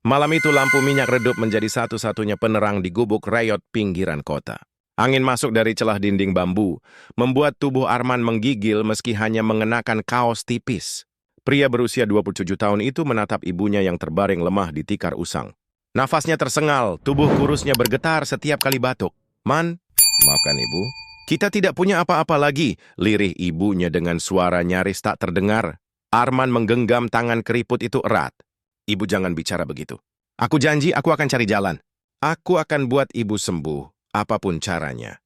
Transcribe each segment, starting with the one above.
Malam itu lampu minyak redup menjadi satu-satunya penerang di gubuk rayot pinggiran kota. Angin masuk dari celah dinding bambu, membuat tubuh Arman menggigil meski hanya mengenakan kaos tipis. Pria berusia 27 tahun itu menatap ibunya yang terbaring lemah di tikar usang. Nafasnya tersengal, tubuh kurusnya bergetar setiap kali batuk. Man, maafkan ibu. Kita tidak punya apa-apa lagi, lirih ibunya dengan suara nyaris tak terdengar. Arman menggenggam tangan keriput itu erat. Ibu jangan bicara begitu. Aku janji aku akan cari jalan. Aku akan buat ibu sembuh, apapun caranya.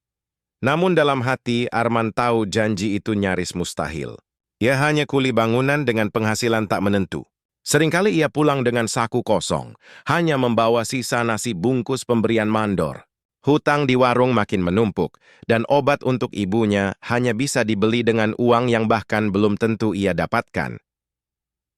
Namun dalam hati, Arman tahu janji itu nyaris mustahil. Ia hanya kuli bangunan dengan penghasilan tak menentu. Seringkali ia pulang dengan saku kosong, hanya membawa sisa nasi bungkus pemberian mandor. Hutang di warung makin menumpuk, dan obat untuk ibunya hanya bisa dibeli dengan uang yang bahkan belum tentu ia dapatkan.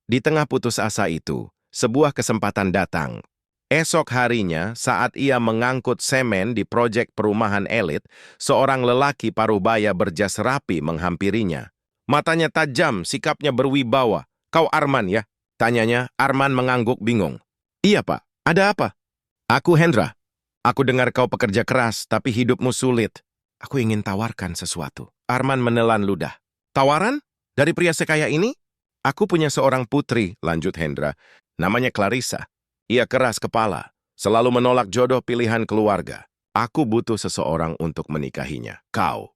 Di tengah putus asa itu, sebuah kesempatan datang. Esok harinya, saat ia mengangkut semen di proyek perumahan elit, seorang lelaki parubaya berjas rapi menghampirinya. Matanya tajam, sikapnya berwibawa. "Kau Arman ya?" tanyanya. Arman mengangguk bingung. "Iya pak, ada apa?" "Aku Hendra. Aku dengar kau pekerja keras, tapi hidupmu sulit. Aku ingin tawarkan sesuatu." Arman menelan ludah. "Tawaran? Dari pria sekaya ini?" "Aku punya seorang putri," lanjut Hendra. "Namanya Clarissa. Ia keras kepala, selalu menolak jodoh pilihan keluarga. Aku butuh seseorang untuk menikahinya. Kau."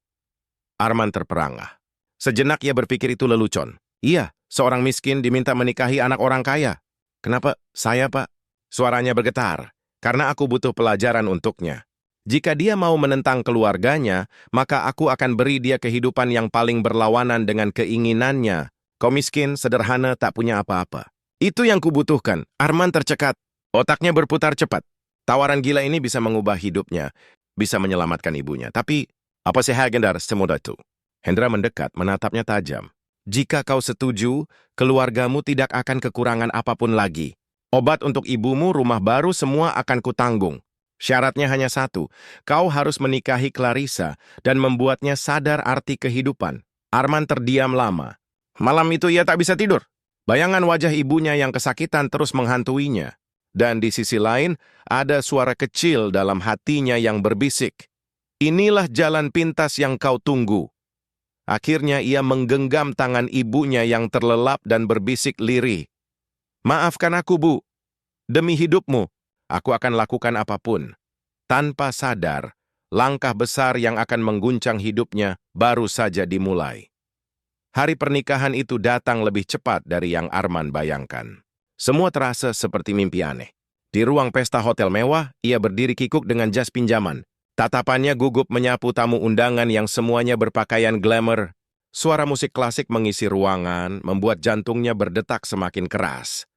Arman terperangah. Sejenak ia berpikir itu lelucon. "Iya, seorang miskin diminta menikahi anak orang kaya." "Kenapa saya, Pak?" Suaranya bergetar. "Karena aku butuh pelajaran untuknya. Jika dia mau menentang keluarganya, maka aku akan beri dia kehidupan yang paling berlawanan dengan keinginannya. Kau miskin, sederhana, tak punya apa-apa. Itu yang kubutuhkan." Arman tercekat. Otaknya berputar cepat. Tawaran gila ini bisa mengubah hidupnya, bisa menyelamatkan ibunya. Tapi, apa sih Hendra semudah itu? Hendra mendekat, menatapnya tajam. "Jika kau setuju, keluargamu tidak akan kekurangan apapun lagi. Obat untuk ibumu, rumah baru, semua akan kutanggung. Syaratnya hanya satu, kau harus menikahi Clarissa dan membuatnya sadar arti kehidupan." Arman terdiam lama. Malam itu ia tak bisa tidur. Bayangan wajah ibunya yang kesakitan terus menghantuinya. Dan di sisi lain, ada suara kecil dalam hatinya yang berbisik. "Inilah jalan pintas yang kau tunggu." Akhirnya ia menggenggam tangan ibunya yang terlelap dan berbisik lirih. "Maafkan aku, Bu. Demi hidupmu, aku akan lakukan apapun." Tanpa sadar, langkah besar yang akan mengguncang hidupnya baru saja dimulai. Hari pernikahan itu datang lebih cepat dari yang Arman bayangkan. Semua terasa seperti mimpi aneh. Di ruang pesta hotel mewah, ia berdiri kikuk dengan jas pinjaman. Tatapannya gugup menyapu tamu undangan yang semuanya berpakaian glamour. Suara musik klasik mengisi ruangan, membuat jantungnya berdetak semakin keras.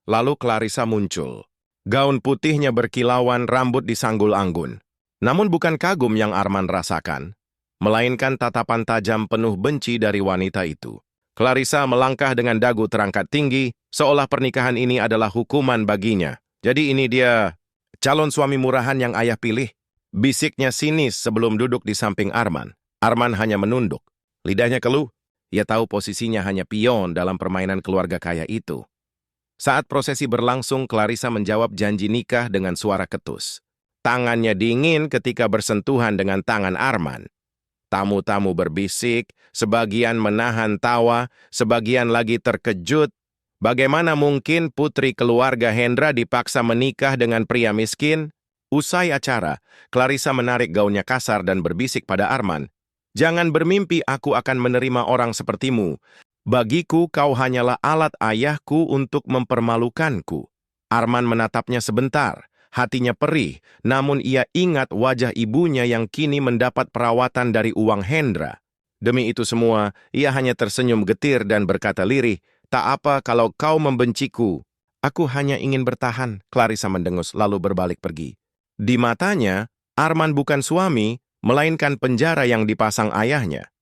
Lalu Clarissa muncul. Gaun putihnya berkilauan, rambut disanggul anggun. Namun bukan kagum yang Arman rasakan, melainkan tatapan tajam penuh benci dari wanita itu. Clarissa melangkah dengan dagu terangkat tinggi, seolah pernikahan ini adalah hukuman baginya. "Jadi ini dia, calon suami murahan yang ayah pilih?" Bisiknya sinis sebelum duduk di samping Arman. Arman hanya menunduk. Lidahnya keluh. Ia tahu posisinya hanya pion dalam permainan keluarga kaya itu. Saat prosesi berlangsung, Clarissa menjawab janji nikah dengan suara ketus. Tangannya dingin ketika bersentuhan dengan tangan Arman. Tamu-tamu berbisik, sebagian menahan tawa, sebagian lagi terkejut. Bagaimana mungkin putri keluarga Hendra dipaksa menikah dengan pria miskin? Usai acara, Clarissa menarik gaunnya kasar dan berbisik pada Arman. "Jangan bermimpi aku akan menerima orang sepertimu. Bagiku kau hanyalah alat ayahku untuk mempermalukanku." Arman menatapnya sebentar. Hatinya perih, namun ia ingat wajah ibunya yang kini mendapat perawatan dari uang Hendra. Demi itu semua, ia hanya tersenyum getir dan berkata lirih, "Tak apa kalau kau membenciku. Aku hanya ingin bertahan." Clarissa mendengus lalu berbalik pergi. Di matanya, Arman bukan suami, melainkan penjara yang dipasang ayahnya.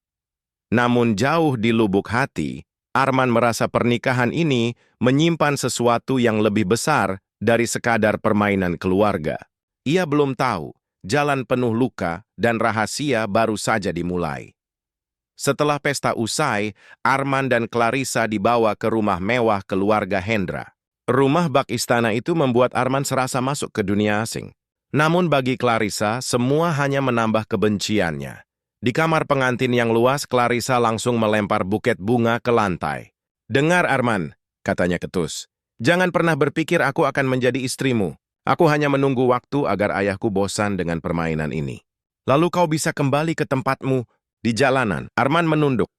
Namun jauh di lubuk hati, Arman merasa pernikahan ini menyimpan sesuatu yang lebih besar dari sekadar permainan keluarga. Ia belum tahu, jalan penuh luka dan rahasia baru saja dimulai. Setelah pesta usai, Arman dan Clarissa dibawa ke rumah mewah keluarga Hendra. Rumah bak istana itu membuat Arman serasa masuk ke dunia asing. Namun bagi Clarissa, semua hanya menambah kebenciannya. Di kamar pengantin yang luas, Clarissa langsung melempar buket bunga ke lantai. "Dengar, Arman," katanya ketus. "Jangan pernah berpikir aku akan menjadi istrimu. Aku hanya menunggu waktu agar ayahku bosan dengan permainan ini. Lalu kau bisa kembali ke tempatmu di jalanan." Arman menunduk.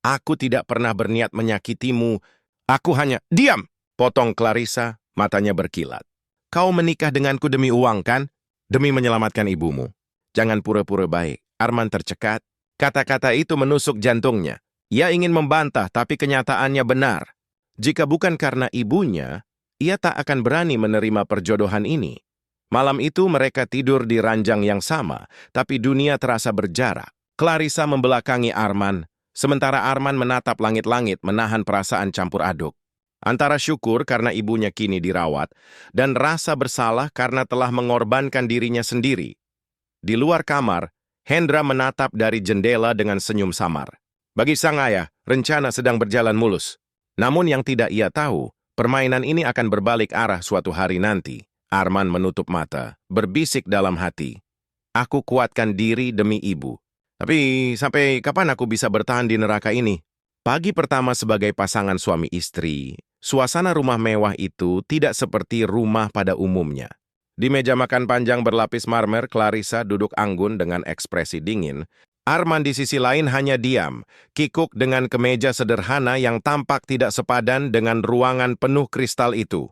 "Aku tidak pernah berniat menyakitimu. Aku hanya..." "Diam!" potong Clarissa, matanya berkilat. "Kau menikah denganku demi uang, kan? Demi menyelamatkan ibumu. Jangan pura-pura baik." Arman tercekat. Kata-kata itu menusuk jantungnya. Ia ingin membantah, tapi kenyataannya benar. Jika bukan karena ibunya, ia tak akan berani menerima perjodohan ini. Malam itu mereka tidur di ranjang yang sama, tapi dunia terasa berjarak. Clarissa membelakangi Arman, sementara Arman menatap langit-langit menahan perasaan campur aduk. Antara syukur karena ibunya kini dirawat, dan rasa bersalah karena telah mengorbankan dirinya sendiri. Di luar kamar, Hendra menatap dari jendela dengan senyum samar. Bagi sang ayah, rencana sedang berjalan mulus. Namun yang tidak ia tahu, permainan ini akan berbalik arah suatu hari nanti. Arman menutup mata, berbisik dalam hati. "Aku kuatkan diri demi ibu. Tapi sampai kapan aku bisa bertahan di neraka ini?" Pagi pertama sebagai pasangan suami istri, suasana rumah mewah itu tidak seperti rumah pada umumnya. Di meja makan panjang berlapis marmer, Clarissa duduk anggun dengan ekspresi dingin. Arman di sisi lain hanya diam, kikuk dengan kemeja sederhana yang tampak tidak sepadan dengan ruangan penuh kristal itu.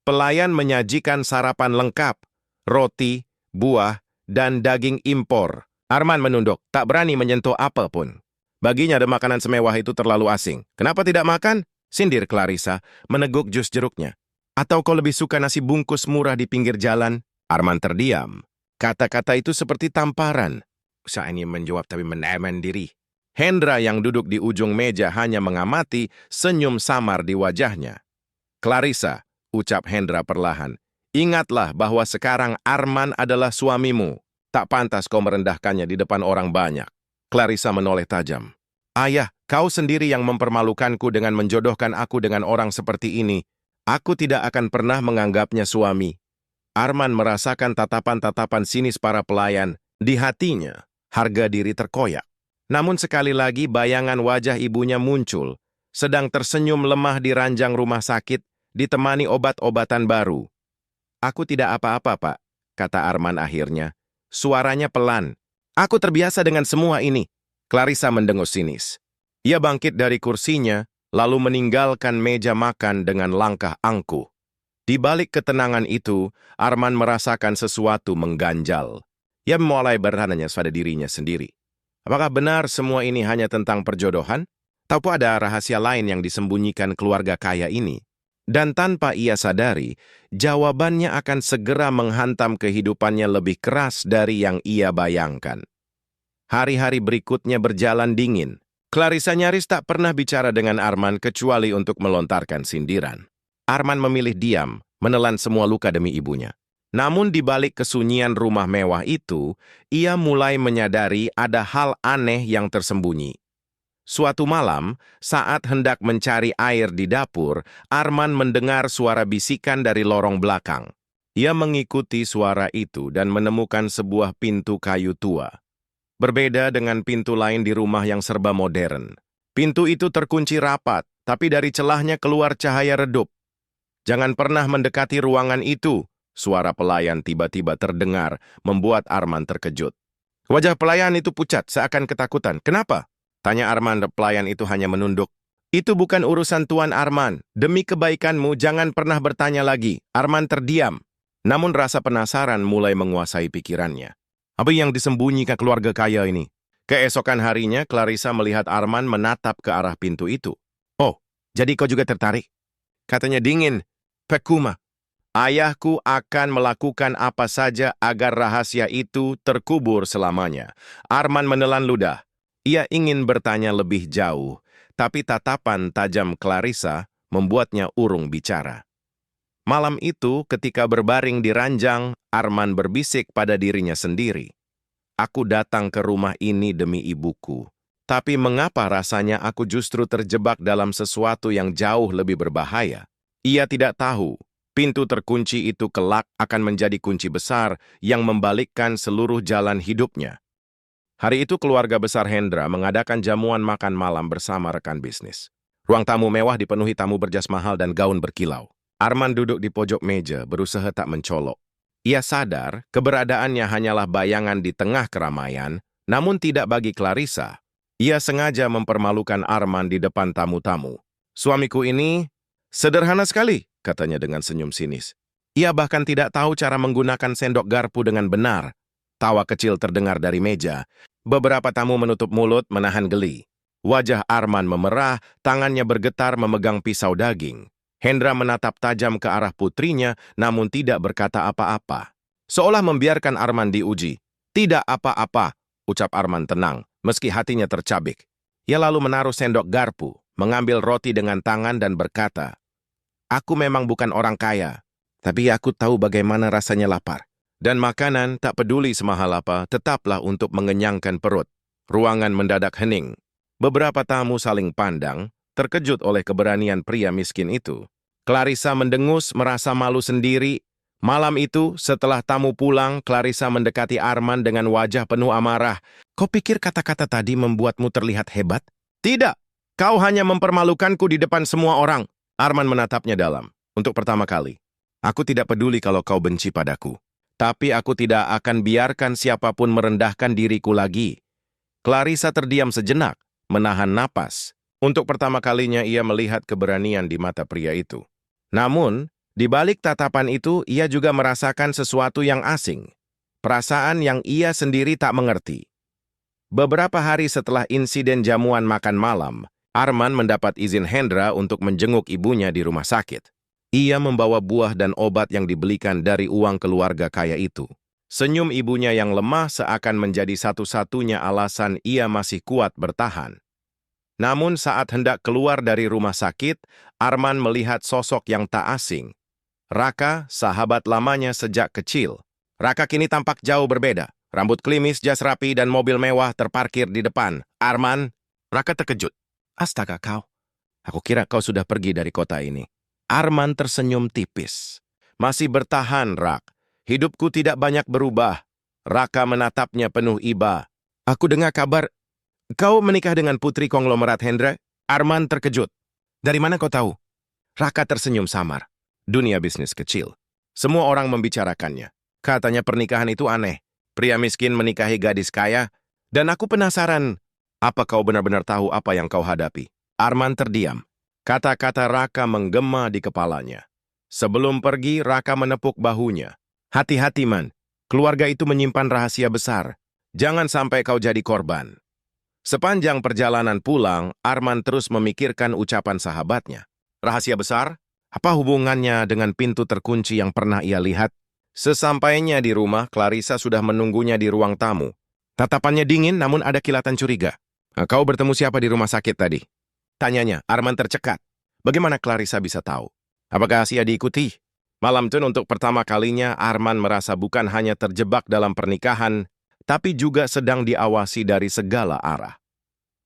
Pelayan menyajikan sarapan lengkap, roti, buah, dan daging impor. Arman menunduk, tak berani menyentuh apapun. Baginya ada makanan semewah itu terlalu asing. "Kenapa tidak makan?" sindir Clarissa, meneguk jus jeruknya. "Atau kau lebih suka nasi bungkus murah di pinggir jalan?" Arman terdiam. Kata-kata itu seperti tamparan. Saya ingin menjawab tapi menahan diri. Hendra yang duduk di ujung meja hanya mengamati, senyum samar di wajahnya. "Clarissa," ucap Hendra perlahan, "ingatlah bahwa sekarang Arman adalah suamimu. Tak pantas kau merendahkannya di depan orang banyak." Clarissa menoleh tajam. "Ayah, kau sendiri yang mempermalukanku dengan menjodohkan aku dengan orang seperti ini. Aku tidak akan pernah menganggapnya suami." Arman merasakan tatapan-tatapan sinis para pelayan. Di hatinya, harga diri terkoyak. Namun sekali lagi bayangan wajah ibunya muncul, sedang tersenyum lemah di ranjang rumah sakit, ditemani obat-obatan baru. "Aku tidak apa-apa, Pak," kata Arman akhirnya. Suaranya pelan. "Aku terbiasa dengan semua ini." Clarissa mendengus sinis. Ia bangkit dari kursinya, lalu meninggalkan meja makan dengan langkah angkuh. Di balik ketenangan itu, Arman merasakan sesuatu mengganjal. Ia mulai bertanya pada dirinya sendiri. Apakah benar semua ini hanya tentang perjodohan? Atau ada rahasia lain yang disembunyikan keluarga kaya ini? Dan tanpa ia sadari, jawabannya akan segera menghantam kehidupannya lebih keras dari yang ia bayangkan. Hari-hari berikutnya berjalan dingin. Clarissa nyaris tak pernah bicara dengan Arman kecuali untuk melontarkan sindiran. Arman memilih diam, menelan semua luka demi ibunya. Namun di balik kesunyian rumah mewah itu, ia mulai menyadari ada hal aneh yang tersembunyi. Suatu malam, saat hendak mencari air di dapur, Arman mendengar suara bisikan dari lorong belakang. Ia mengikuti suara itu dan menemukan sebuah pintu kayu tua. Berbeda dengan pintu lain di rumah yang serba modern. Pintu itu terkunci rapat, tapi dari celahnya keluar cahaya redup. "Jangan pernah mendekati ruangan itu," suara pelayan tiba-tiba terdengar, membuat Arman terkejut. Wajah pelayan itu pucat, seakan ketakutan. "Kenapa?" tanya Arman. Pelayan itu hanya menunduk. "Itu bukan urusan Tuan Arman. Demi kebaikanmu, jangan pernah bertanya lagi." Arman terdiam. Namun rasa penasaran mulai menguasai pikirannya. Apa yang disembunyikan keluarga kaya ini? Keesokan harinya, Clarissa melihat Arman menatap ke arah pintu itu. "Oh, jadi kau juga tertarik?" katanya dingin. "Pekuma. Ayahku akan melakukan apa saja agar rahasia itu terkubur selamanya." Arman menelan ludah. Ia ingin bertanya lebih jauh, tapi tatapan tajam Clarissa membuatnya urung bicara. Malam itu, ketika berbaring di ranjang, Arman berbisik pada dirinya sendiri. "Aku datang ke rumah ini demi ibuku. Tapi mengapa rasanya aku justru terjebak dalam sesuatu yang jauh lebih berbahaya? Ia tidak tahu, pintu terkunci itu kelak akan menjadi kunci besar yang membalikkan seluruh jalan hidupnya. Hari itu keluarga besar Hendra mengadakan jamuan makan malam bersama rekan bisnis. Ruang tamu mewah dipenuhi tamu berjas mahal dan gaun berkilau. Arman duduk di pojok meja berusaha tak mencolok. Ia sadar keberadaannya hanyalah bayangan di tengah keramaian, namun tidak bagi Clarissa. Ia sengaja mempermalukan Arman di depan tamu-tamu. Suamiku ini sederhana sekali, katanya dengan senyum sinis. Ia bahkan tidak tahu cara menggunakan sendok garpu dengan benar. Tawa kecil terdengar dari meja. Beberapa tamu menutup mulut menahan geli. Wajah Arman memerah, tangannya bergetar memegang pisau daging. Hendra menatap tajam ke arah putrinya, namun tidak berkata apa-apa. Seolah membiarkan Arman diuji. Tidak apa-apa, ucap Arman tenang, meski hatinya tercabik. Ia lalu menaruh sendok garpu, mengambil roti dengan tangan dan berkata, "Aku memang bukan orang kaya, tapi aku tahu bagaimana rasanya lapar. Dan makanan, tak peduli semahal apa, tetaplah untuk mengenyangkan perut." Ruangan mendadak hening. Beberapa tamu saling pandang, terkejut oleh keberanian pria miskin itu. Clarissa mendengus, merasa malu sendiri. Malam itu, setelah tamu pulang, Clarissa mendekati Arman dengan wajah penuh amarah. "Kau pikir kata-kata tadi membuatmu terlihat hebat?" "Tidak, kau hanya mempermalukanku di depan semua orang." Arman menatapnya dalam. "Untuk pertama kali, aku tidak peduli kalau kau benci padaku. Tapi aku tidak akan biarkan siapapun merendahkan diriku lagi." Clarissa terdiam sejenak, menahan napas. Untuk pertama kalinya ia melihat keberanian di mata pria itu. Namun, di balik tatapan itu, ia juga merasakan sesuatu yang asing. Perasaan yang ia sendiri tak mengerti. Beberapa hari setelah insiden jamuan makan malam, Arman mendapat izin Hendra untuk menjenguk ibunya di rumah sakit. Ia membawa buah dan obat yang dibelikan dari uang keluarga kaya itu. Senyum ibunya yang lemah seakan menjadi satu-satunya alasan ia masih kuat bertahan. Namun saat hendak keluar dari rumah sakit, Arman melihat sosok yang tak asing. Raka, sahabat lamanya sejak kecil. Raka kini tampak jauh berbeda. Rambut klimis, jas rapi, dan mobil mewah terparkir di depan. "Arman," Raka terkejut. "Astaga kau, aku kira kau sudah pergi dari kota ini." Arman tersenyum tipis. "Masih bertahan, Rak. Hidupku tidak banyak berubah." Raka menatapnya penuh iba. "Aku dengar kabar kau menikah dengan putri konglomerat Hendra?" Arman terkejut. "Dari mana kau tahu?" Raka tersenyum samar. "Dunia bisnis kecil. Semua orang membicarakannya. Katanya pernikahan itu aneh. Pria miskin menikahi gadis kaya. Dan aku penasaran, apa kau benar-benar tahu apa yang kau hadapi?" Arman terdiam. Kata-kata Raka menggema di kepalanya. Sebelum pergi, Raka menepuk bahunya. "Hati-hati, Man. Keluarga itu menyimpan rahasia besar. Jangan sampai kau jadi korban." Sepanjang perjalanan pulang, Arman terus memikirkan ucapan sahabatnya. Rahasia besar? Apa hubungannya dengan pintu terkunci yang pernah ia lihat? Sesampainya di rumah, Clarissa sudah menunggunya di ruang tamu. Tatapannya dingin namun ada kilatan curiga. "Kau bertemu siapa di rumah sakit tadi?" tanyanya. Arman tercekat. Bagaimana Clarissa bisa tahu? Apakah Asia diikuti? Malam itu untuk pertama kalinya Arman merasa bukan hanya terjebak dalam pernikahan, tapi juga sedang diawasi dari segala arah.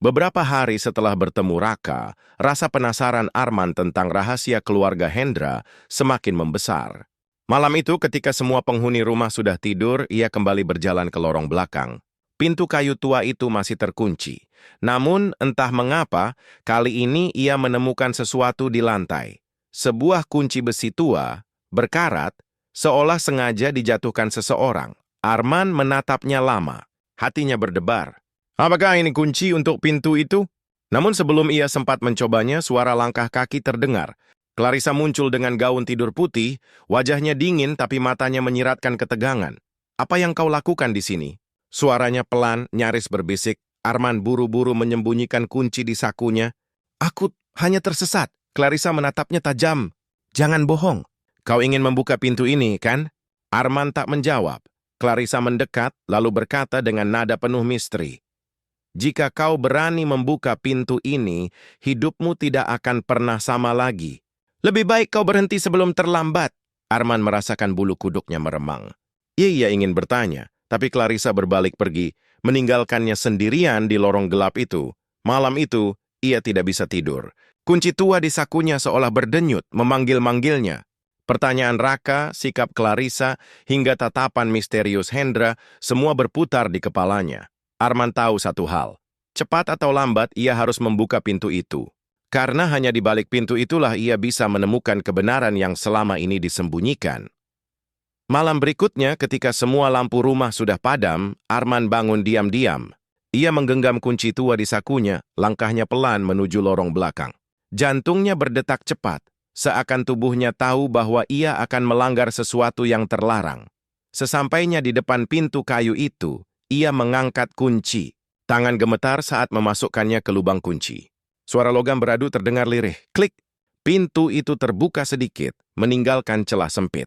Beberapa hari setelah bertemu Raka, rasa penasaran Arman tentang rahasia keluarga Hendra semakin membesar. Malam itu ketika semua penghuni rumah sudah tidur, ia kembali berjalan ke lorong belakang. Pintu kayu tua itu masih terkunci. Namun entah mengapa, kali ini ia menemukan sesuatu di lantai. Sebuah kunci besi tua, berkarat, seolah sengaja dijatuhkan seseorang. Arman menatapnya lama, hatinya berdebar. Apakah ini kunci untuk pintu itu? Namun sebelum ia sempat mencobanya, suara langkah kaki terdengar. Clarissa muncul dengan gaun tidur putih, wajahnya dingin tapi matanya menyiratkan ketegangan. "Apa yang kau lakukan di sini?" Suaranya pelan, nyaris berbisik. Arman buru-buru menyembunyikan kunci di sakunya. "Aku hanya tersesat." Clarissa menatapnya tajam. "Jangan bohong. Kau ingin membuka pintu ini, kan?" Arman tak menjawab. Clarissa mendekat, lalu berkata dengan nada penuh misteri, "Jika kau berani membuka pintu ini, hidupmu tidak akan pernah sama lagi. Lebih baik kau berhenti sebelum terlambat." Arman merasakan bulu kuduknya meremang. Ia ingin bertanya, tapi Clarissa berbalik pergi, meninggalkannya sendirian di lorong gelap itu. Malam itu, ia tidak bisa tidur. Kunci tua di sakunya seolah berdenyut, memanggil-manggilnya. Pertanyaan Raka, sikap Clarissa, hingga tatapan misterius Hendra, semua berputar di kepalanya. Arman tahu satu hal. Cepat atau lambat, ia harus membuka pintu itu. Karena hanya di balik pintu itulah ia bisa menemukan kebenaran yang selama ini disembunyikan. Malam berikutnya, ketika semua lampu rumah sudah padam, Arman bangun diam-diam. Ia menggenggam kunci tua di sakunya, langkahnya pelan menuju lorong belakang. Jantungnya berdetak cepat, seakan tubuhnya tahu bahwa ia akan melanggar sesuatu yang terlarang. Sesampainya di depan pintu kayu itu, ia mengangkat kunci. Tangan gemetar saat memasukkannya ke lubang kunci. Suara logam beradu terdengar lirih. Klik! Pintu itu terbuka sedikit, meninggalkan celah sempit.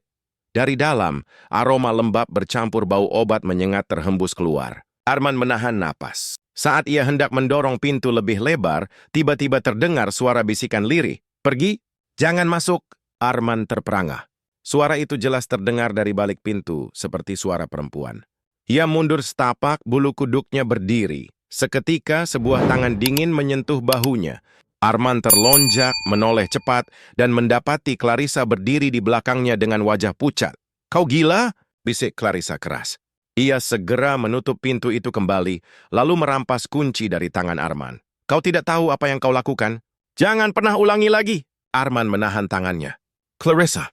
Dari dalam, aroma lembab bercampur bau obat menyengat terhembus keluar. Arman menahan napas. Saat ia hendak mendorong pintu lebih lebar, tiba-tiba terdengar suara bisikan lirih. Pergi! Jangan masuk! Arman terperangah. Suara itu jelas terdengar dari balik pintu, seperti suara perempuan. Ia mundur setapak, bulu kuduknya berdiri. Seketika, sebuah tangan dingin menyentuh bahunya. Arman terlonjak, menoleh cepat, dan mendapati Clarissa berdiri di belakangnya dengan wajah pucat. "Kau gila?" bisik Clarissa keras. Ia segera menutup pintu itu kembali, lalu merampas kunci dari tangan Arman. "Kau tidak tahu apa yang kau lakukan? Jangan pernah ulangi lagi!" Arman menahan tangannya. "Clarissa,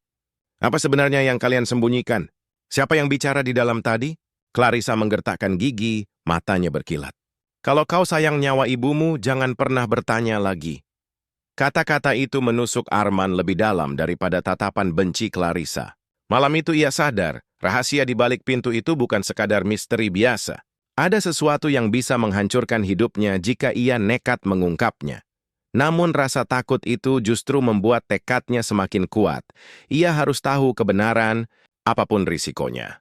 apa sebenarnya yang kalian sembunyikan? Siapa yang bicara di dalam tadi?" Clarissa menggertakkan gigi, matanya berkilat. "Kalau kau sayang nyawa ibumu, jangan pernah bertanya lagi." Kata-kata itu menusuk Arman lebih dalam daripada tatapan benci Clarissa. Malam itu ia sadar, rahasia di balik pintu itu bukan sekadar misteri biasa. Ada sesuatu yang bisa menghancurkan hidupnya jika ia nekat mengungkapnya. Namun rasa takut itu justru membuat tekadnya semakin kuat. Ia harus tahu kebenaran, apapun risikonya.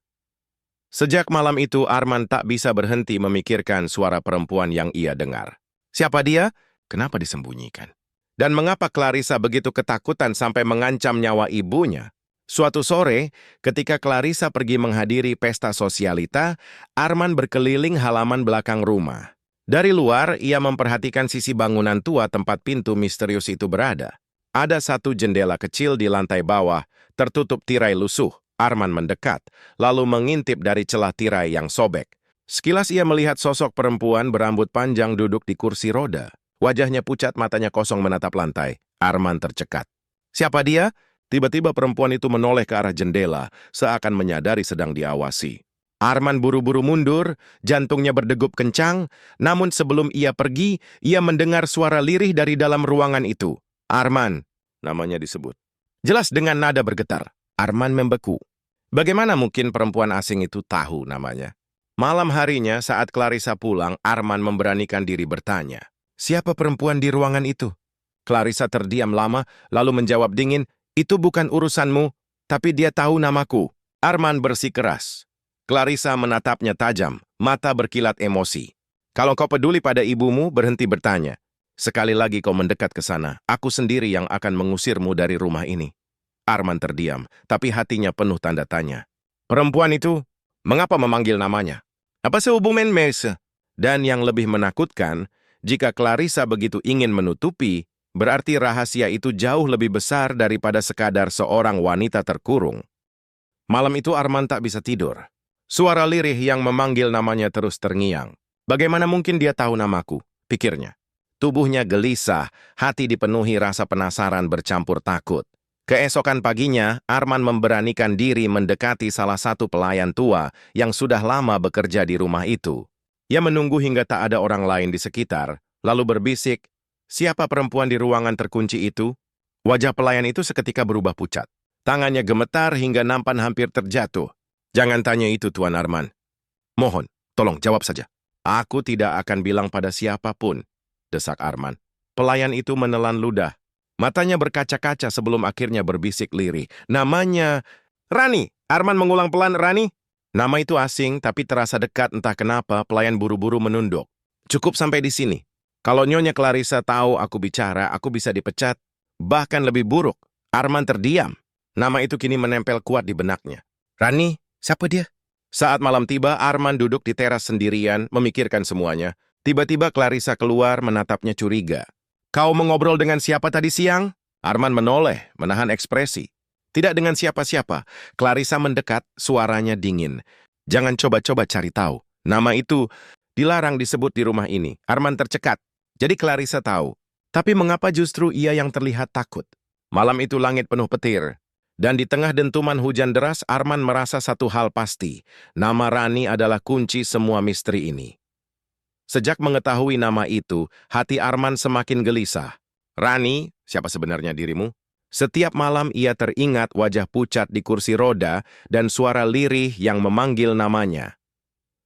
Sejak malam itu, Arman tak bisa berhenti memikirkan suara perempuan yang ia dengar. Siapa dia? Kenapa disembunyikan? Dan mengapa Clarissa begitu ketakutan sampai mengancam nyawa ibunya? Suatu sore, ketika Clarissa pergi menghadiri pesta sosialita, Arman berkeliling halaman belakang rumah. Dari luar, ia memperhatikan sisi bangunan tua tempat pintu misterius itu berada. Ada satu jendela kecil di lantai bawah, tertutup tirai lusuh. Arman mendekat, lalu mengintip dari celah tirai yang sobek. Sekilas ia melihat sosok perempuan berambut panjang duduk di kursi roda. Wajahnya pucat, matanya kosong menatap lantai. Arman tercekat. Siapa dia? Tiba-tiba perempuan itu menoleh ke arah jendela, seakan menyadari sedang diawasi. Arman buru-buru mundur, jantungnya berdegup kencang, namun sebelum ia pergi, ia mendengar suara lirih dari dalam ruangan itu. "Arman," namanya disebut. Jelas dengan nada bergetar. Arman membeku. Bagaimana mungkin perempuan asing itu tahu namanya? Malam harinya saat Clarissa pulang, Arman memberanikan diri bertanya, "Siapa perempuan di ruangan itu?" Clarissa terdiam lama, lalu menjawab dingin, "Itu bukan urusanmu, tapi dia tahu namaku." Arman bersikeras. Clarissa menatapnya tajam, mata berkilat emosi. "Kalau kau peduli pada ibumu, berhenti bertanya. Sekali lagi kau mendekat ke sana, aku sendiri yang akan mengusirmu dari rumah ini." Arman terdiam, tapi hatinya penuh tanda tanya. Perempuan itu, mengapa memanggil namanya? Apa sehubungan Mese? Dan yang lebih menakutkan, jika Clarissa begitu ingin menutupi, berarti rahasia itu jauh lebih besar daripada sekadar seorang wanita terkurung. Malam itu Arman tak bisa tidur. Suara lirih yang memanggil namanya terus terngiang. Bagaimana mungkin dia tahu namaku? Pikirnya. Tubuhnya gelisah, hati dipenuhi rasa penasaran bercampur takut. Keesokan paginya, Arman memberanikan diri mendekati salah satu pelayan tua yang sudah lama bekerja di rumah itu. Ia menunggu hingga tak ada orang lain di sekitar, lalu berbisik, "Siapa perempuan di ruangan terkunci itu?" Wajah pelayan itu seketika berubah pucat. Tangannya gemetar hingga nampan hampir terjatuh. "Jangan tanya itu, Tuan Arman. Mohon, tolong jawab saja." "Aku tidak akan bilang pada siapapun," desak Arman. Pelayan itu menelan ludah. Matanya berkaca-kaca sebelum akhirnya berbisik lirih. "Namanya Rani." Arman mengulang pelan, "Rani." Nama itu asing, tapi terasa dekat entah kenapa pelayan buru-buru menunduk. "Cukup sampai di sini. Kalau Nyonya Clarissa tahu aku bicara, aku bisa dipecat. Bahkan lebih buruk." Arman terdiam. Nama itu kini menempel kuat di benaknya. "Rani, siapa dia?" Saat malam tiba, Arman duduk di teras sendirian, memikirkan semuanya. Tiba-tiba Clarissa keluar menatapnya curiga. Kau mengobrol dengan siapa tadi siang? Arman menoleh, menahan ekspresi. Tidak dengan siapa-siapa. Clarissa mendekat, suaranya dingin. Jangan coba-coba cari tahu. Nama itu dilarang disebut di rumah ini. Arman tercekat. Jadi Clarissa tahu. Tapi mengapa justru ia yang terlihat takut? Malam itu langit penuh petir. Dan di tengah dentuman hujan deras, Arman merasa satu hal pasti. Nama Rani adalah kunci semua misteri ini. Sejak mengetahui nama itu, hati Arman semakin gelisah. Rani, siapa sebenarnya dirimu? Setiap malam ia teringat wajah pucat di kursi roda dan suara lirih yang memanggil namanya.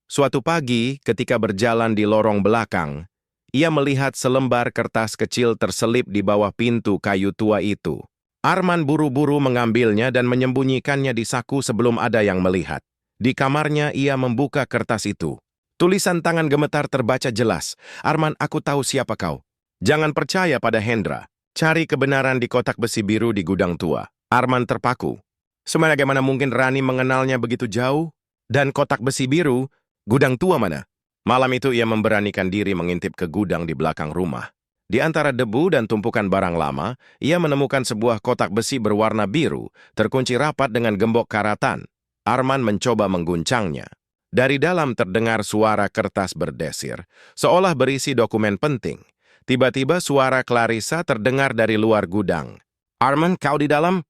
Suatu pagi, ketika berjalan di lorong belakang, ia melihat selembar kertas kecil terselip di bawah pintu kayu tua itu. Arman buru-buru mengambilnya dan menyembunyikannya di saku sebelum ada yang melihat. Di kamarnya ia membuka kertas itu. Tulisan tangan gemetar terbaca jelas. Arman, aku tahu siapa kau. Jangan percaya pada Hendra. Cari kebenaran di kotak besi biru di gudang tua. Arman terpaku. Sebagaimana mungkin Rani mengenalnya begitu jauh? Dan kotak besi biru, gudang tua mana? Malam itu ia memberanikan diri mengintip ke gudang di belakang rumah. Di antara debu dan tumpukan barang lama, ia menemukan sebuah kotak besi berwarna biru, terkunci rapat dengan gembok karatan. Arman mencoba mengguncangnya. Dari dalam terdengar suara kertas berdesir, seolah berisi dokumen penting. Tiba-tiba suara Clarissa terdengar dari luar gudang. Arman, kau di dalam?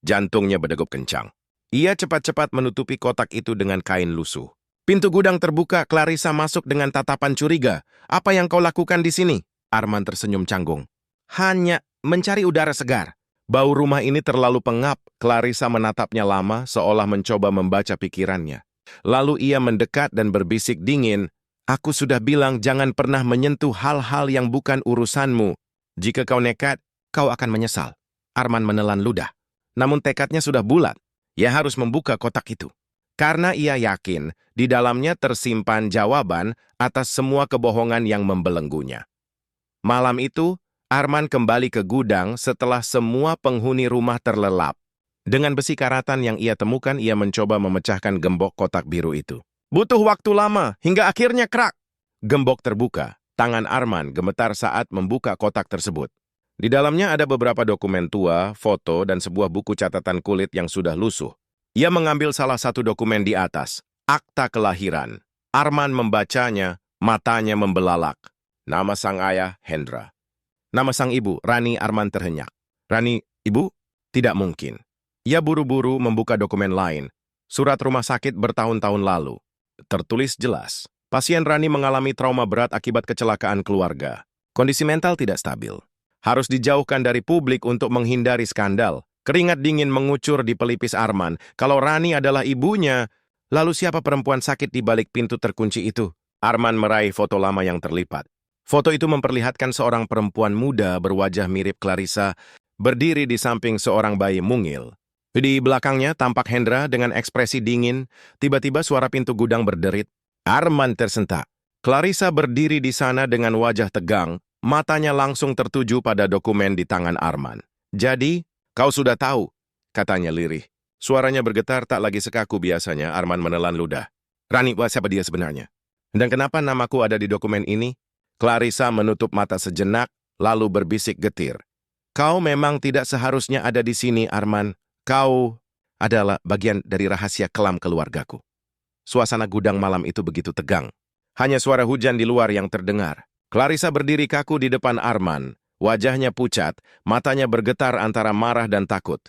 Jantungnya berdegup kencang. Ia cepat-cepat menutupi kotak itu dengan kain lusuh. Pintu gudang terbuka, Clarissa masuk dengan tatapan curiga. Apa yang kau lakukan di sini? Arman tersenyum canggung. Hanya mencari udara segar. Bau rumah ini terlalu pengap. Clarissa menatapnya lama, seolah mencoba membaca pikirannya. Lalu ia mendekat dan berbisik dingin. Aku sudah bilang jangan pernah menyentuh hal-hal yang bukan urusanmu. Jika kau nekat, kau akan menyesal. Arman menelan ludah. Namun tekadnya sudah bulat. Ia harus membuka kotak itu. Karena ia yakin di dalamnya tersimpan jawaban atas semua kebohongan yang membelenggunya. Malam itu, Arman kembali ke gudang setelah semua penghuni rumah terlelap. Dengan besi karatan yang ia temukan, ia mencoba memecahkan gembok kotak biru itu. Butuh waktu lama, hingga akhirnya krak. Gembok terbuka. Tangan Arman gemetar saat membuka kotak tersebut. Di dalamnya ada beberapa dokumen tua, foto, dan sebuah buku catatan kulit yang sudah lusuh. Ia mengambil salah satu dokumen di atas, akta kelahiran. Arman membacanya, matanya membelalak. Nama sang ayah, Hendra. Nama sang ibu, Rani. Arman terhenyak. Rani, ibu? Tidak mungkin. Ia buru-buru membuka dokumen lain. Surat rumah sakit bertahun-tahun lalu. Tertulis jelas, pasien Rani mengalami trauma berat akibat kecelakaan keluarga. Kondisi mental tidak stabil. Harus dijauhkan dari publik untuk menghindari skandal. Keringat dingin mengucur di pelipis Arman. Kalau Rani adalah ibunya, lalu siapa perempuan sakit di balik pintu terkunci itu? Arman meraih foto lama yang terlipat. Foto itu memperlihatkan seorang perempuan muda berwajah mirip Clarissa, berdiri di samping seorang bayi mungil. Di belakangnya tampak Hendra dengan ekspresi dingin. Tiba-tiba suara pintu gudang berderit. Arman tersentak. Clarissa berdiri di sana dengan wajah tegang, matanya langsung tertuju pada dokumen di tangan Arman. Jadi, kau sudah tahu, katanya lirih. Suaranya bergetar tak lagi sekaku biasanya. Arman menelan ludah. Rani, siapa dia sebenarnya? Dan kenapa namaku ada di dokumen ini? Clarissa menutup mata sejenak, lalu berbisik getir. Kau memang tidak seharusnya ada di sini, Arman. Kau adalah bagian dari rahasia kelam keluargaku. Suasana gudang malam itu begitu tegang. Hanya suara hujan di luar yang terdengar. Clarissa berdiri kaku di depan Arman. Wajahnya pucat, matanya bergetar antara marah dan takut.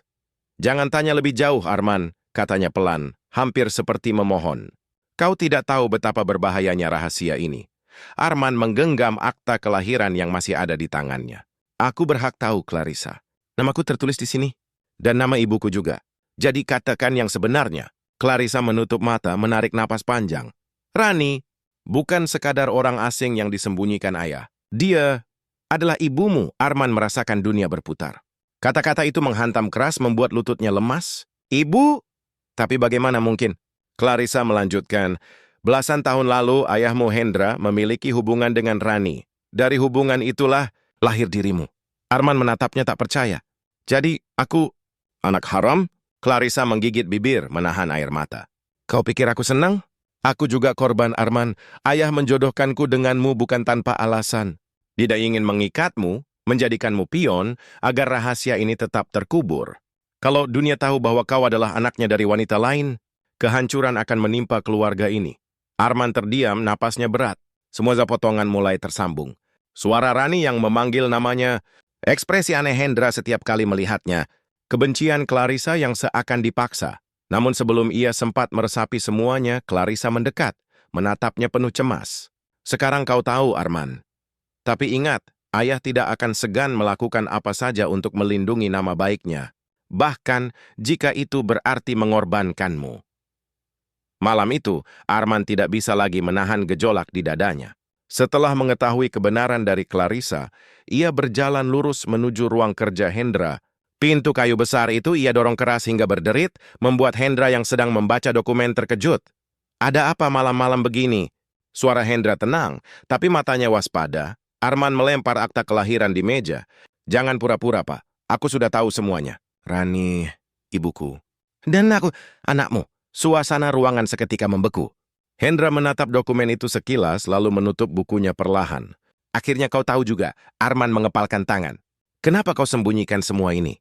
Jangan tanya lebih jauh, Arman, katanya pelan, hampir seperti memohon. Kau tidak tahu betapa berbahayanya rahasia ini. Arman menggenggam akta kelahiran yang masih ada di tangannya. Aku berhak tahu, Clarissa. Namaku tertulis di sini. Dan nama ibuku juga. Jadi katakan yang sebenarnya. Clarissa menutup mata, menarik napas panjang. Rani, bukan sekadar orang asing yang disembunyikan ayah. Dia adalah ibumu. Arman merasakan dunia berputar. Kata-kata itu menghantam keras, membuat lututnya lemas. Ibu? Tapi bagaimana mungkin? Clarissa melanjutkan, belasan tahun lalu ayahmu Hendra memiliki hubungan dengan Rani. Dari hubungan itulah lahir dirimu. Arman menatapnya tak percaya. Jadi aku anak haram? Clarissa menggigit bibir, menahan air mata. Kau pikir aku senang? Aku juga korban, Arman. Ayah menjodohkanku denganmu bukan tanpa alasan. Tidak ingin mengikatmu, menjadikanmu pion agar rahasia ini tetap terkubur. Kalau dunia tahu bahwa kau adalah anaknya dari wanita lain, kehancuran akan menimpa keluarga ini. Arman terdiam, napasnya berat. Semua potongan mulai tersambung. Suara Rani yang memanggil namanya, ekspresi aneh Hendra setiap kali melihatnya, kebencian Clarissa yang seakan dipaksa. Namun sebelum ia sempat meresapi semuanya, Clarissa mendekat, menatapnya penuh cemas. Sekarang kau tahu, Arman. Tapi ingat, ayah tidak akan segan melakukan apa saja untuk melindungi nama baiknya. Bahkan jika itu berarti mengorbankanmu. Malam itu, Arman tidak bisa lagi menahan gejolak di dadanya. Setelah mengetahui kebenaran dari Clarissa, ia berjalan lurus menuju ruang kerja Hendra. Pintu kayu besar itu ia dorong keras hingga berderit, membuat Hendra yang sedang membaca dokumen terkejut. Ada apa malam-malam begini? Suara Hendra tenang, tapi matanya waspada. Arman melempar akta kelahiran di meja. Jangan pura-pura, Pak. Aku sudah tahu semuanya. Rani, ibuku. Dan aku, anakmu. Suasana ruangan seketika membeku. Hendra menatap dokumen itu sekilas, lalu menutup bukunya perlahan. Akhirnya kau tahu juga, Arman mengepalkan tangan. Kenapa kau sembunyikan semua ini?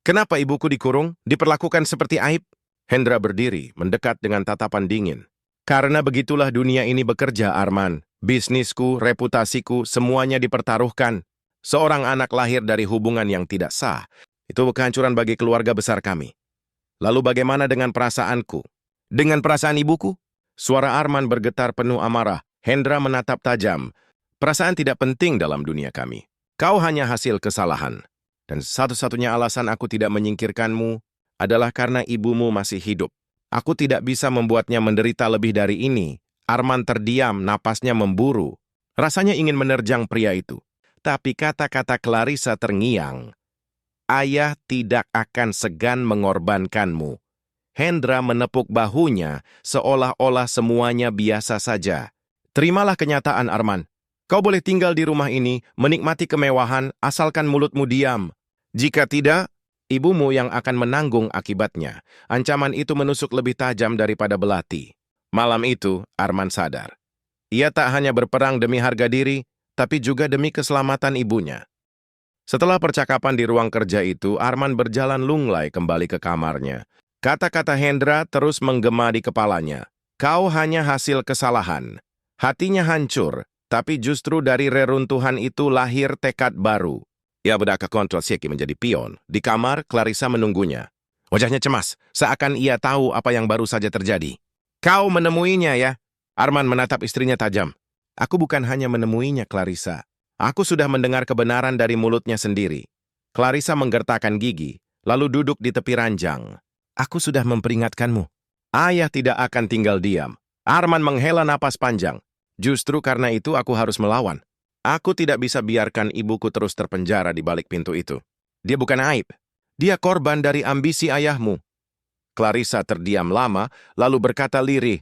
Kenapa ibuku dikurung, diperlakukan seperti aib? Hendra berdiri, mendekat dengan tatapan dingin. Karena begitulah dunia ini bekerja, Arman. Bisnisku, reputasiku, semuanya dipertaruhkan. Seorang anak lahir dari hubungan yang tidak sah. Itu kehancuran bagi keluarga besar kami. Lalu bagaimana dengan perasaanku? Dengan perasaan ibuku? Suara Arman bergetar penuh amarah. Hendra menatap tajam. Perasaan tidak penting dalam dunia kami. Kau hanya hasil kesalahan. Dan satu-satunya alasan aku tidak menyingkirkanmu adalah karena ibumu masih hidup. Aku tidak bisa membuatnya menderita lebih dari ini. Arman terdiam, napasnya memburu. Rasanya ingin menerjang pria itu. Tapi kata-kata Clarissa terngiang. Ayah tidak akan segan mengorbankanmu. Hendra menepuk bahunya seolah-olah semuanya biasa saja. Terimalah kenyataan, Arman. Kau boleh tinggal di rumah ini, menikmati kemewahan, asalkan mulutmu diam. Jika tidak, ibumu yang akan menanggung akibatnya. Ancaman itu menusuk lebih tajam daripada belati. Malam itu, Arman sadar. Ia tak hanya berperang demi harga diri, tapi juga demi keselamatan ibunya. Setelah percakapan di ruang kerja itu, Arman berjalan lunglai kembali ke kamarnya. Kata-kata Hendra terus menggema di kepalanya. Kau hanya hasil kesalahan. Hatinya hancur, tapi justru dari reruntuhan itu lahir tekad baru. Ia berdak ke kontrol Seki menjadi pion. Di kamar, Clarissa menunggunya. Wajahnya cemas, seakan ia tahu apa yang baru saja terjadi. Kau menemuinya ya? Arman menatap istrinya tajam. Aku bukan hanya menemuinya, Clarissa. Aku sudah mendengar kebenaran dari mulutnya sendiri. Clarissa menggertakkan gigi, lalu duduk di tepi ranjang. Aku sudah memperingatkanmu. Ayah tidak akan tinggal diam. Arman menghela napas panjang. Justru karena itu aku harus melawan. Aku tidak bisa biarkan ibuku terus terpenjara di balik pintu itu. Dia bukan aib. Dia korban dari ambisi ayahmu. Clarissa terdiam lama, lalu berkata lirih.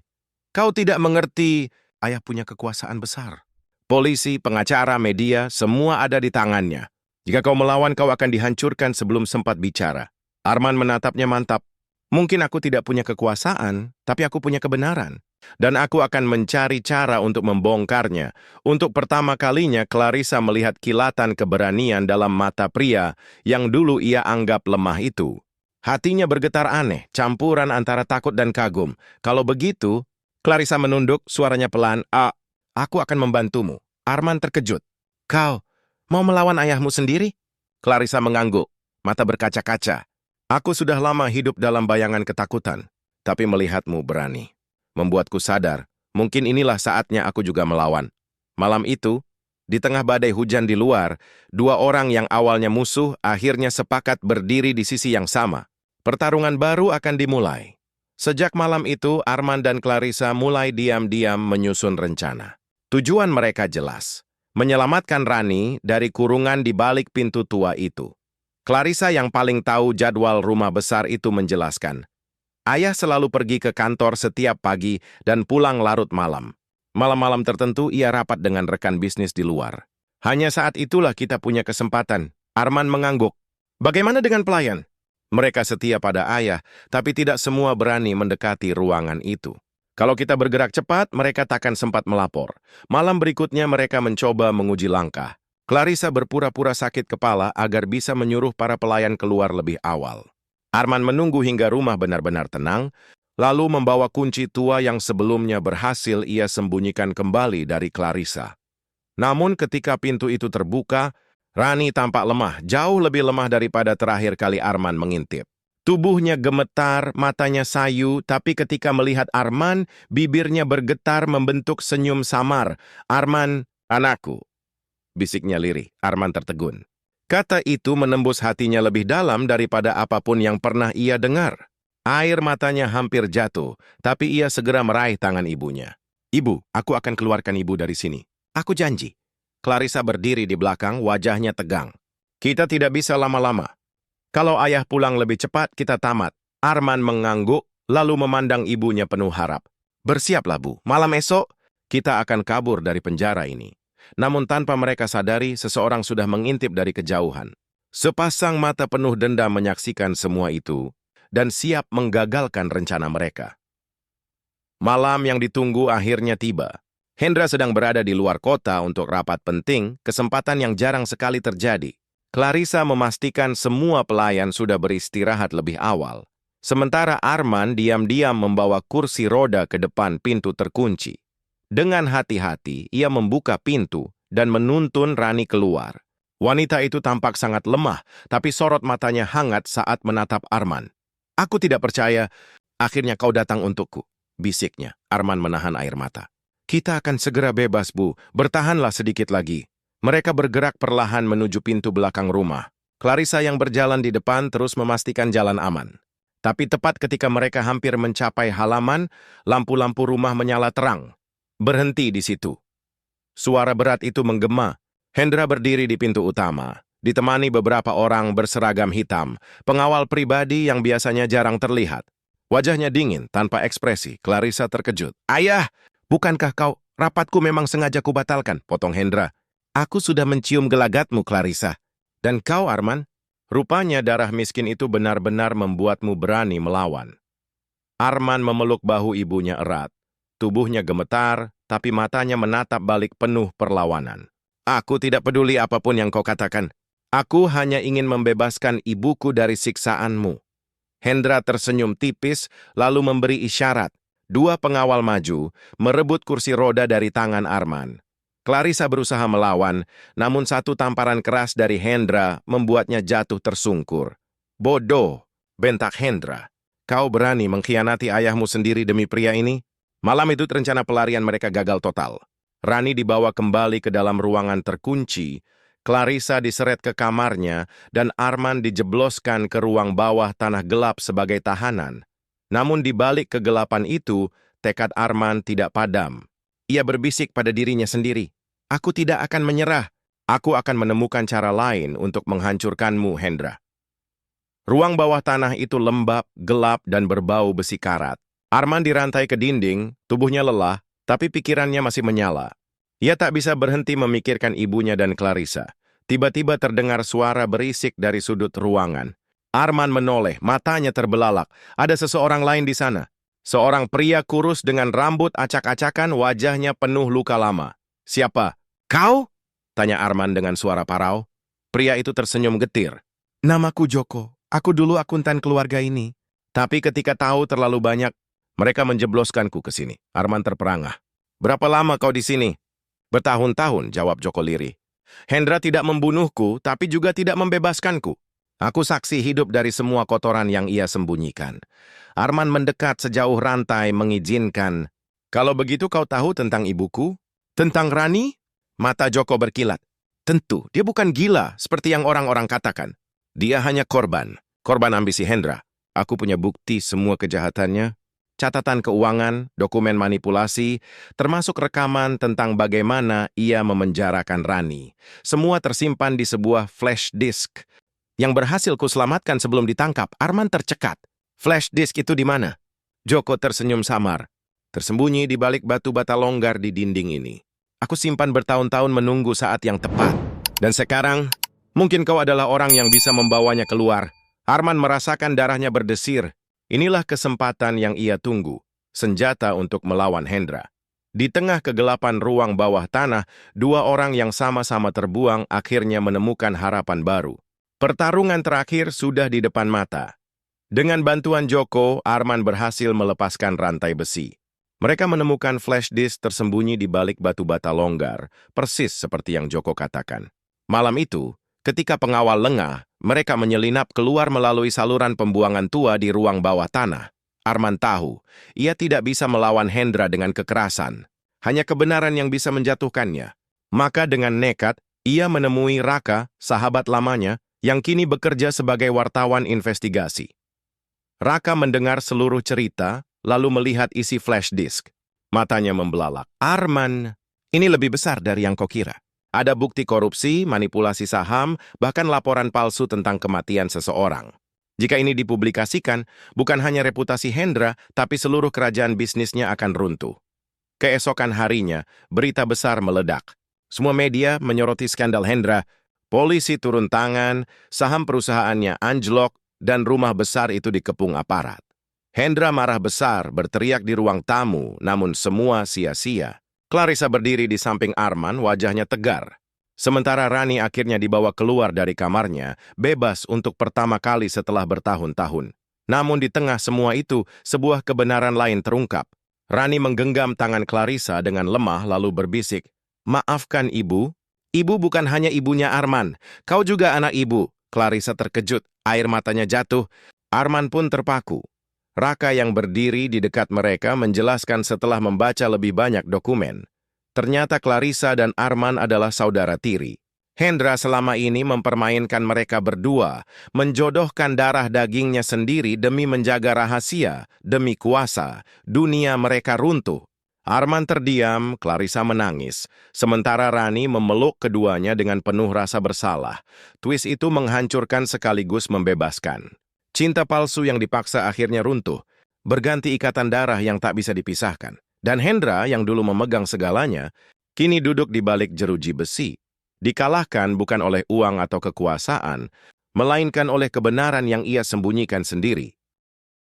Kau tidak mengerti, ayah punya kekuasaan besar. Polisi, pengacara, media, semua ada di tangannya. Jika kau melawan, kau akan dihancurkan sebelum sempat bicara. Arman menatapnya mantap. Mungkin aku tidak punya kekuasaan, tapi aku punya kebenaran. Dan aku akan mencari cara untuk membongkarnya. Untuk pertama kalinya, Clarissa melihat kilatan keberanian dalam mata pria yang dulu ia anggap lemah itu. Hatinya bergetar aneh, campuran antara takut dan kagum. Kalau begitu, Clarissa menunduk, suaranya pelan, aku akan membantumu. Arman terkejut. Kau mau melawan ayahmu sendiri? Clarissa mengangguk, mata berkaca-kaca. Aku sudah lama hidup dalam bayangan ketakutan, tapi melihatmu berani. Membuatku sadar, mungkin inilah saatnya aku juga melawan. Malam itu, di tengah badai hujan di luar, dua orang yang awalnya musuh akhirnya sepakat berdiri di sisi yang sama. Pertarungan baru akan dimulai. Sejak malam itu, Arman dan Clarissa mulai diam-diam menyusun rencana. Tujuan mereka jelas, menyelamatkan Rani dari kurungan di balik pintu tua itu. Clarissa yang paling tahu jadwal rumah besar itu menjelaskan. Ayah selalu pergi ke kantor setiap pagi dan pulang larut malam. Malam-malam tertentu ia rapat dengan rekan bisnis di luar. Hanya saat itulah kita punya kesempatan. Arman mengangguk. Bagaimana dengan pelayan? Mereka setia pada ayah, tapi tidak semua berani mendekati ruangan itu. Kalau kita bergerak cepat, mereka takkan sempat melapor. Malam berikutnya mereka mencoba menguji langkah. Clarissa berpura-pura sakit kepala agar bisa menyuruh para pelayan keluar lebih awal. Arman menunggu hingga rumah benar-benar tenang, lalu membawa kunci tua yang sebelumnya berhasil ia sembunyikan kembali dari Clarissa. Namun ketika pintu itu terbuka, Rani tampak lemah, jauh lebih lemah daripada terakhir kali Arman mengintip. Tubuhnya gemetar, matanya sayu, tapi ketika melihat Arman, bibirnya bergetar membentuk senyum samar. "Arman, anakku," bisiknya lirih. Arman tertegun. Kata itu menembus hatinya lebih dalam daripada apapun yang pernah ia dengar. Air matanya hampir jatuh, tapi ia segera meraih tangan ibunya. "Ibu, aku akan keluarkan ibu dari sini. Aku janji." Clarissa berdiri di belakang, wajahnya tegang. "Kita tidak bisa lama-lama. Kalau ayah pulang lebih cepat, kita tamat." Arman mengangguk, lalu memandang ibunya penuh harap. "Bersiaplah, Bu. Malam esok, kita akan kabur dari penjara ini." Namun tanpa mereka sadari, seseorang sudah mengintip dari kejauhan. Sepasang mata penuh dendam menyaksikan semua itu, dan siap menggagalkan rencana mereka. Malam yang ditunggu akhirnya tiba. Hendra sedang berada di luar kota untuk rapat penting, kesempatan yang jarang sekali terjadi. Clarissa memastikan semua pelayan sudah beristirahat lebih awal. Sementara Arman diam-diam membawa kursi roda ke depan pintu terkunci. Dengan hati-hati, ia membuka pintu dan menuntun Rani keluar. Wanita itu tampak sangat lemah, tapi sorot matanya hangat saat menatap Arman. "Aku tidak percaya, akhirnya kau datang untukku," bisiknya. Arman menahan air mata. "Kita akan segera bebas, Bu. Bertahanlah sedikit lagi." Mereka bergerak perlahan menuju pintu belakang rumah. Clarissa yang berjalan di depan terus memastikan jalan aman. Tapi tepat ketika mereka hampir mencapai halaman, lampu-lampu rumah menyala terang. "Berhenti di situ." Suara berat itu menggema. Hendra berdiri di pintu utama, ditemani beberapa orang berseragam hitam, pengawal pribadi yang biasanya jarang terlihat. Wajahnya dingin, tanpa ekspresi. Clarissa terkejut. "Ayah, bukankah kau? Rapatku memang sengaja kubatalkan," potong Hendra. "Aku sudah mencium gelagatmu, Clarissa. Dan kau, Arman? Rupanya darah miskin itu benar-benar membuatmu berani melawan." Arman memeluk bahu ibunya erat. Tubuhnya gemetar, tapi matanya menatap balik penuh perlawanan. "Aku tidak peduli apapun yang kau katakan. Aku hanya ingin membebaskan ibuku dari siksaanmu." Hendra tersenyum tipis, lalu memberi isyarat. Dua pengawal maju, merebut kursi roda dari tangan Arman. Clarissa berusaha melawan, namun satu tamparan keras dari Hendra membuatnya jatuh tersungkur. "Bodoh," bentak Hendra. "Kau berani mengkhianati ayahmu sendiri demi pria ini?" Malam itu rencana pelarian mereka gagal total. Rani dibawa kembali ke dalam ruangan terkunci, Clarissa diseret ke kamarnya, dan Arman dijebloskan ke ruang bawah tanah gelap sebagai tahanan. Namun di balik kegelapan itu, tekad Arman tidak padam. Ia berbisik pada dirinya sendiri, "Aku tidak akan menyerah. Aku akan menemukan cara lain untuk menghancurkanmu, Hendra." Ruang bawah tanah itu lembab, gelap, dan berbau besi karat. Arman dirantai ke dinding, tubuhnya lelah, tapi pikirannya masih menyala. Ia tak bisa berhenti memikirkan ibunya dan Clarissa. Tiba-tiba terdengar suara berisik dari sudut ruangan. Arman menoleh, matanya terbelalak. Ada seseorang lain di sana. Seorang pria kurus dengan rambut acak-acakan, wajahnya penuh luka lama. "Siapa? Kau?" tanya Arman dengan suara parau. Pria itu tersenyum getir. "Namaku Joko. Aku dulu akuntan keluarga ini. Tapi ketika tahu terlalu banyak, mereka menjebloskanku ke sini." Arman terperangah. "Berapa lama kau di sini?" "Bertahun-tahun," jawab Joko lirih. "Hendra tidak membunuhku, tapi juga tidak membebaskanku. Aku saksi hidup dari semua kotoran yang ia sembunyikan." Arman mendekat sejauh rantai mengizinkan. "Kalau begitu kau tahu tentang ibuku? Tentang Rani?" Mata Joko berkilat. "Tentu, dia bukan gila seperti yang orang-orang katakan. Dia hanya korban ambisi Hendra. Aku punya bukti semua kejahatannya. Catatan keuangan, dokumen manipulasi, termasuk rekaman tentang bagaimana ia memenjarakan Rani. Semua tersimpan di sebuah flash disk yang berhasil kuselamatkan sebelum ditangkap." Arman tercekat. "Flash disk itu di mana?" Joko tersenyum samar. "Tersembunyi di balik batu bata longgar di dinding ini. Aku simpan bertahun-tahun menunggu saat yang tepat. Dan sekarang, mungkin kau adalah orang yang bisa membawanya keluar." Arman merasakan darahnya berdesir. Inilah kesempatan yang ia tunggu, senjata untuk melawan Hendra. Di tengah kegelapan ruang bawah tanah, dua orang yang sama-sama terbuang akhirnya menemukan harapan baru. Pertarungan terakhir sudah di depan mata. Dengan bantuan Joko, Arman berhasil melepaskan rantai besi. Mereka menemukan flash disk tersembunyi di balik batu bata longgar, persis seperti yang Joko katakan. Malam itu, ketika pengawal lengah, mereka menyelinap keluar melalui saluran pembuangan tua di ruang bawah tanah. Arman tahu, ia tidak bisa melawan Hendra dengan kekerasan. Hanya kebenaran yang bisa menjatuhkannya. Maka dengan nekat, ia menemui Raka, sahabat lamanya, yang kini bekerja sebagai wartawan investigasi. Raka mendengar seluruh cerita, lalu melihat isi flash disk. Matanya membelalak. Arman, ini lebih besar dari yang kau kira. Ada bukti korupsi, manipulasi saham, bahkan laporan palsu tentang kematian seseorang. Jika ini dipublikasikan, bukan hanya reputasi Hendra, tapi seluruh kerajaan bisnisnya akan runtuh. Keesokan harinya, berita besar meledak. Semua media menyoroti skandal Hendra, polisi turun tangan, saham perusahaannya anjlok, dan rumah besar itu dikepung aparat. Hendra marah besar, berteriak di ruang tamu, namun semua sia-sia. Clarissa berdiri di samping Arman, wajahnya tegar. Sementara Rani akhirnya dibawa keluar dari kamarnya, bebas untuk pertama kali setelah bertahun-tahun. Namun di tengah semua itu, sebuah kebenaran lain terungkap. Rani menggenggam tangan Clarissa dengan lemah lalu berbisik, "Maafkan ibu, ibu bukan hanya ibunya Arman, kau juga anak ibu." Clarissa terkejut, air matanya jatuh. Arman pun terpaku. Raka yang berdiri di dekat mereka menjelaskan setelah membaca lebih banyak dokumen. Ternyata Clarissa dan Arman adalah saudara tiri. Hendra selama ini mempermainkan mereka berdua, menjodohkan darah dagingnya sendiri demi menjaga rahasia, demi kuasa, dunia mereka runtuh. Arman terdiam, Clarissa menangis, sementara Rani memeluk keduanya dengan penuh rasa bersalah. Twist itu menghancurkan sekaligus membebaskan. Cinta palsu yang dipaksa akhirnya runtuh, berganti ikatan darah yang tak bisa dipisahkan. Dan Hendra yang dulu memegang segalanya, kini duduk di balik jeruji besi. Dikalahkan bukan oleh uang atau kekuasaan, melainkan oleh kebenaran yang ia sembunyikan sendiri.